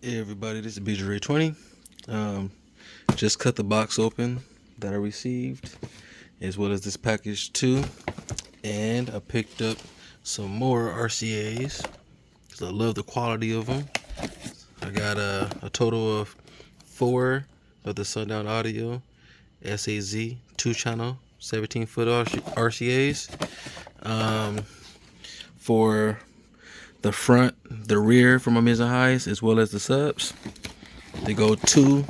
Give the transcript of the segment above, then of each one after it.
Hey everybody, this is BJ20. Just cut the box open that I received, as well as this package too. And I picked up some more RCAs because I love the quality of them. I got a total of 4 of the Sundown Audio SAZ 2-channel 17-foot RCAs. For the front, the rear for my mids and highs, as well as the subs. They go 2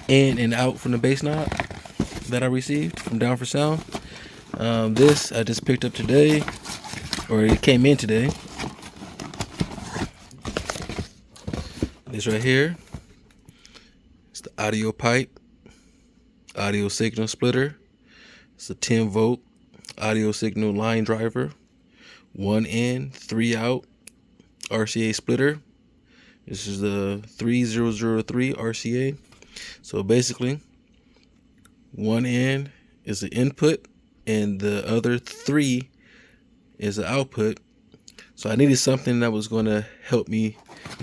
in and out from the bass knob that I received from Down for Sound. This I just picked up today, or it came in today. This right here, it's the Audiopipe audio signal splitter. It's a 10-volt audio signal line driver, 1 in, 3 out RCA splitter. This is the 3003 RCA. So basically, 1 in is the input and the other 3 is the output. So I needed something that was going to help me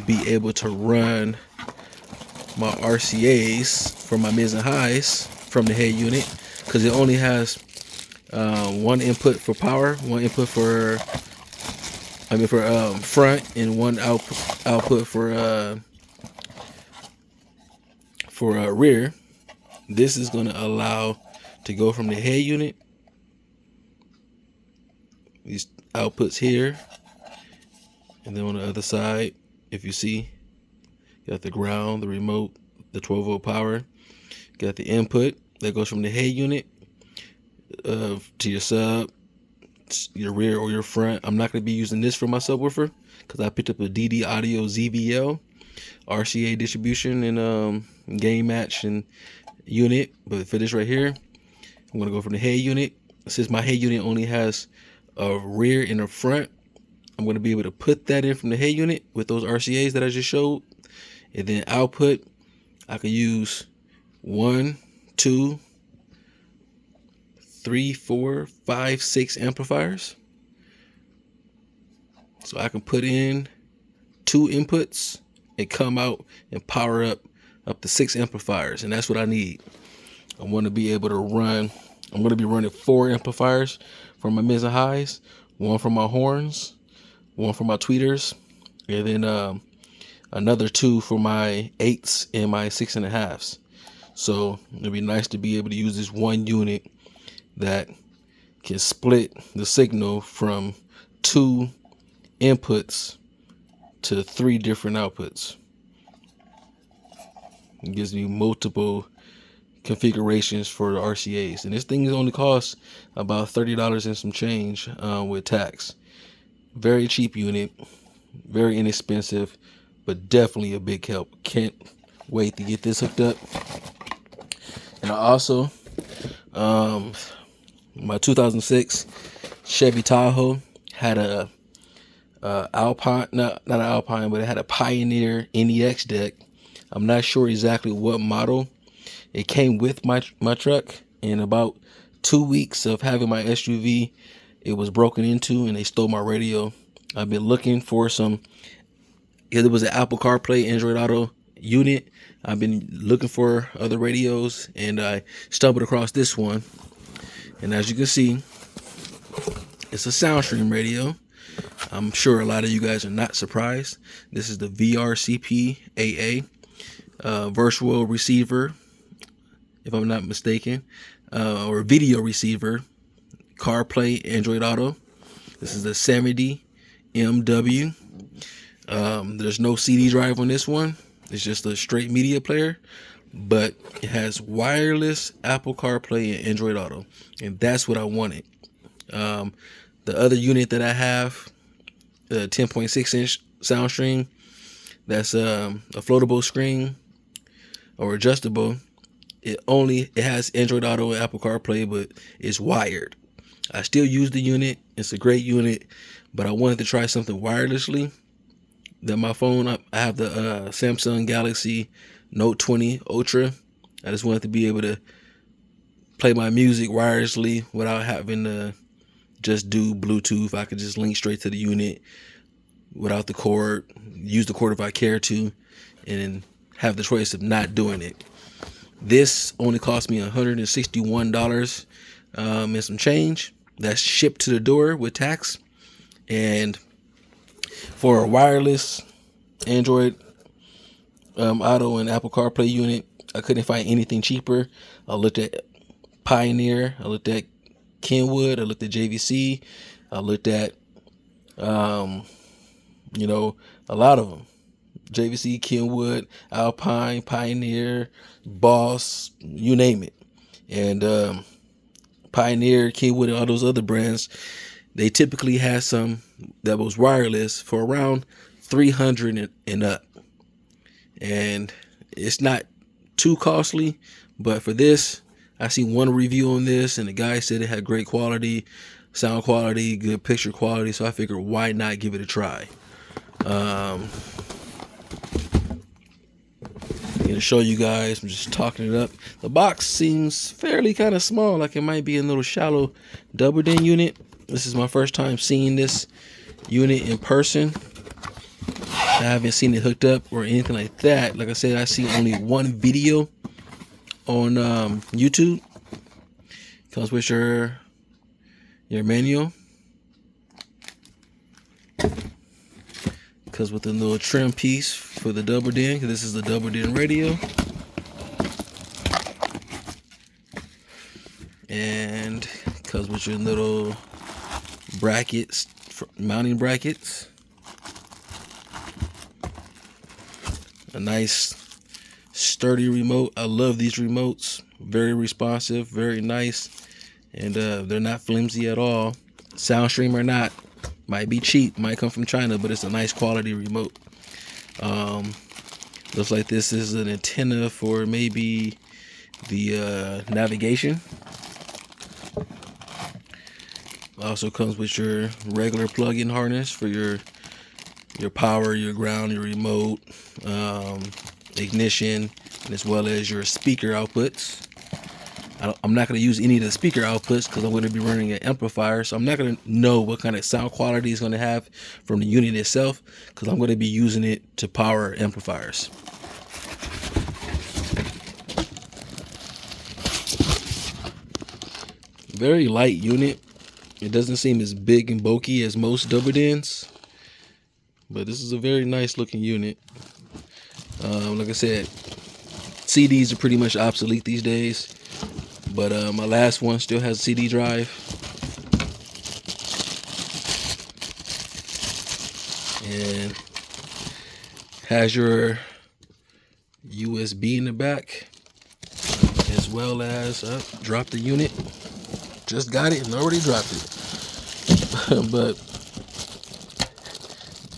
be able to run my RCAs for my mids and highs from the head unit, because it only has 1 input for power, 1 input for front, and 1 output for rear. This is going to allow to go from the head unit, these outputs here, and then on the other side, if you see, you got the ground, the remote, the 12-volt power. You got the input that goes from the head unit to your sub, your rear, or your front. I'm not going to be using this for my subwoofer because I picked up a DD Audio ZVL RCA distribution and gain match and unit. But for this right here, I'm going to go from the head unit. Since my head unit only has a rear and a front, I'm going to be able to put that in from the head unit with those RCAs that I just showed. And then output, I can use 1, 2, 3, 4, 5, 6 amplifiers. So I can put in 2 inputs and come out and power up to 6 amplifiers. And that's what I need. I want to be able to run, I'm going to be running 4 amplifiers for my mids and highs, 1 for my horns, 1 for my tweeters, and then another 2 for my 8s and my 6.5s. So it'd be nice to be able to use this one unit that can split the signal from 2 inputs to 3 different outputs. It gives me multiple configurations for the RCAs, and this thing is only costs about $30 and some change with tax. Very cheap unit, very inexpensive, but definitely a big help. Can't wait to get this hooked up. And I also, my 2006 Chevy Tahoe had a Alpine, not an Alpine, but it had a Pioneer NEX deck. I'm not sure exactly what model. It came with my truck. In about 2 weeks of having my SUV, it was broken into and they stole my radio. I've been looking for some. It was an Apple Carplay Android Auto unit. I've been looking for other radios, and I stumbled across this one. And as you can see, it's a Soundstream radio. I'm sure a lot of you guys are not surprised. This is the VRCPAA virtual receiver, if I'm not mistaken, or video receiver, Carplay Android Auto. This is the 70MW. There's no CD drive on this one. It's just a straight media player, but it has wireless Apple CarPlay and Android Auto, and that's what I wanted. The other unit that I have, the 10.6-inch Soundstream, that's a floatable screen or adjustable. It has Android Auto and Apple CarPlay, but it's wired. I still use the unit. It's a great unit, but I wanted to try something wirelessly. Then my phone, I have the Samsung Galaxy Note 20 Ultra. I just wanted to be able to play my music wirelessly without having to just do Bluetooth. I could just link straight to the unit, without the cord, use the cord if I care to, and have the choice of not doing it. This only cost me $161 and some change. That's shipped to the door with tax. And for a wireless Android Auto and Apple CarPlay unit, I couldn't find anything cheaper. I looked at Pioneer, I looked at Kenwood, I looked at JVC, I looked at you know, a lot of them. JVC, Kenwood, Alpine, Pioneer, Boss, you name it. And Pioneer, Kenwood, and all those other brands, they typically had some that was wireless for around $300 and up. And it's not too costly, but for this, I seen one review on this, and the guy said it had great quality, sound quality, good picture quality, so I figured why not give it a try. I'm gonna show you guys. I'm just talking it up. The box seems fairly kind of small, like it might be a little shallow double din unit. This is my first time seeing this unit in person. I haven't seen it hooked up or anything like that. Like I said, I see only one video on YouTube. Comes with your manual. Comes with a little trim piece for the double din, because this is the double din radio. And comes with your little brackets, mounting brackets. A nice sturdy remote. I love these remotes. Very responsive, very nice. And they're not flimsy at all. Soundstream or not. Might be cheap, might come from China, but it's a nice quality remote. Looks like this is an antenna for maybe the navigation. Also comes with your regular plug-in harness for your power, your ground, your remote, ignition, as well as your speaker outputs. I'm not going to use any of the speaker outputs because I'm going to be running an amplifier, so I'm not going to know what kind of sound quality it's going to have from the unit itself, because I'm going to be using it to power amplifiers. Very light unit. It doesn't seem as big and bulky as most double dins, but this is a very nice looking unit. Like I said, CDs are pretty much obsolete these days. But my last one still has a CD drive. And has your USB in the back, as well as drop the unit. Just got it and already dropped it. But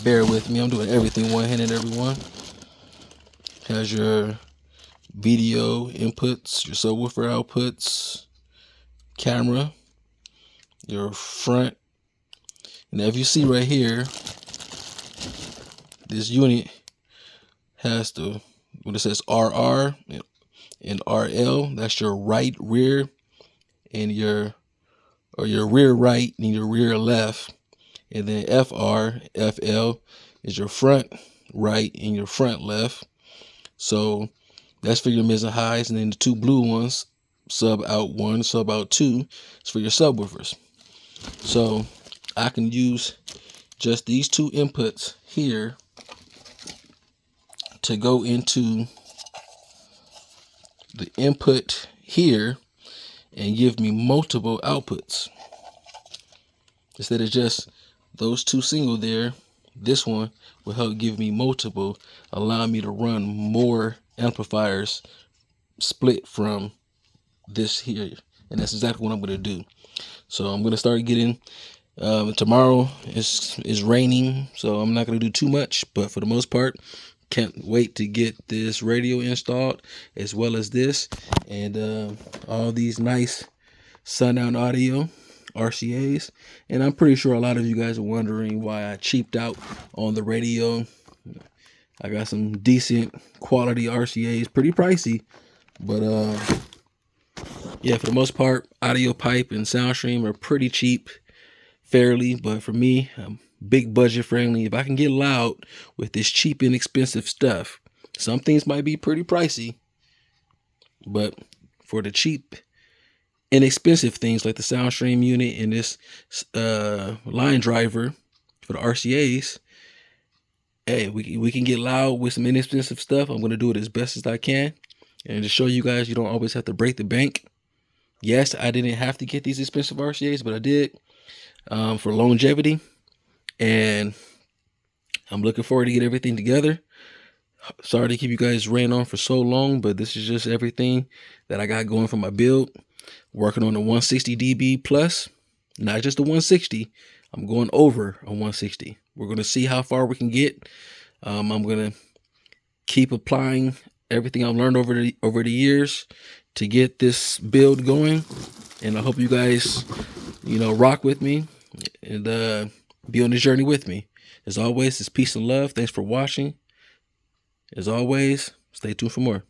bear with me, I'm doing everything one-handed, everyone. Has your video inputs, your subwoofer outputs, camera, your front. And if you see right here, this unit has the, when it says RR and RL, that's your right rear and your rear right and your rear left. And then FR, FL is your front right and your front left. So that's for your mids and highs, and then the two blue ones, sub out 1, sub out 2, is for your subwoofers. So I can use just these two inputs here to go into the input here and give me multiple outputs. Instead of just those two single there, this one will help give me multiple, allow me to run more amplifiers split from this here. And that's exactly what I'm going to do. So I'm going to start getting, tomorrow is raining, so I'm not going to do too much, but for the most part, can't wait to get this radio installed, as well as this, and all these nice Sundown Audio RCAs. And I'm pretty sure a lot of you guys are wondering why I cheaped out on the radio. I got some decent quality RCAs, pretty pricey, but yeah, for the most part, Audiopipe and Soundstream are pretty cheap, fairly. But for me, I'm big budget friendly, if I can get loud with this cheap and expensive stuff, some things might be pretty pricey, but for the cheap inexpensive things like the Soundstream unit and this line driver for the RCAs, hey, we can get loud with some inexpensive stuff. I'm going to do it as best as I can. And to show you guys, you don't always have to break the bank. Yes, I didn't have to get these expensive RCAs, but I did for longevity. And I'm looking forward to get everything together. Sorry to keep you guys ran on for so long, but this is just everything that I got going for my build. Working on the 160 dB plus, not just the 160. I'm going over a 160. We're going to see how far we can get. I'm going to keep applying everything I've learned over the years to get this build going. And I hope you guys, rock with me and be on the journey with me. As always, it's peace and love. Thanks for watching. As always, stay tuned for more.